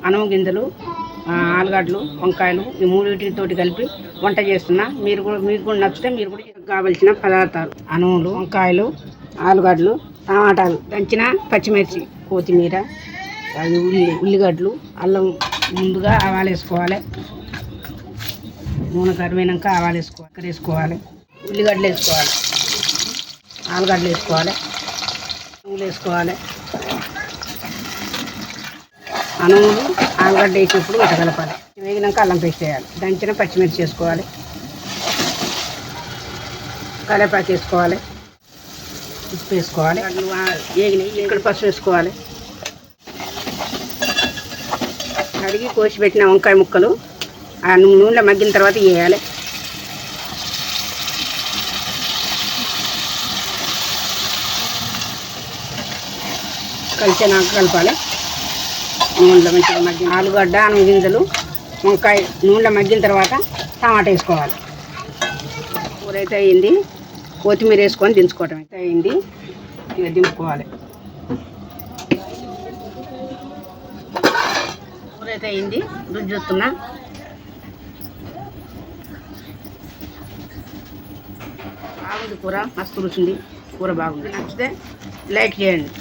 అనవ గింజలు, ఆలుగడ్డలు, వంకాయలు ఈ మూడింటితోటి కలిపి వంట చేస్తున్నా. మీకు కూడా నచ్చితే మీరు కూడా కావలసిన పదార్థాలు: అనవలు, వంకాయలు, ఆలుగడ్డలు, టమాటాలు, దంచిన పచ్చిమిర్చి, కొత్తిమీర, ఉల్లిగడ్డలు, అల్లం. ముందుగా ఆవాలు వేసుకోవాలి. నూనె కరివేనాక ఆవాలు వేసుకోవాలి. ఉల్లిగడ్డలు వేసుకోవాలి. ఆలుగడ్డలు వేసుకోవాలి. నువ్వులు వేసుకోవాలి. అనములు ఆలుగడ్డ వేసినప్పుడు ఇట్లా కలపాలి. వేగినాక అల్లం పేస్ట్ వేయాలి. దంచిన పచ్చిమిర్చి వేసుకోవాలి. కరివేపాకు వేసుకోవాలి. ఉప్పు వేసుకోవాలి. వేగినాయి ఇక్కడ పసుపు వేసుకోవాలి. కడిగి కోసి పెట్టిన వంకాయ ముక్కలు ఆ నూనెలో మగ్గిన తర్వాత వేయాలి. కలిసేనాక కలపాలి. నూనెలో మంచిగా మగ్గిన ఆలుగడ్డ, అనవ గింజలు, వంకాయ నూనెలో మగ్గిన తర్వాత టమాటా వేసుకోవాలి. కూర అయితే అయింది. కొత్తిమీర వేసుకొని దించుకోవటం అయితే అయింది. ఇక దింపుకోవాలి. కూర అయితే అయింది. రుచి చూస్తున్నా. బాగుంది కూర, మస్తు రుచింది. కూర బాగుంది. నచ్చితే లైక్ చేయండి.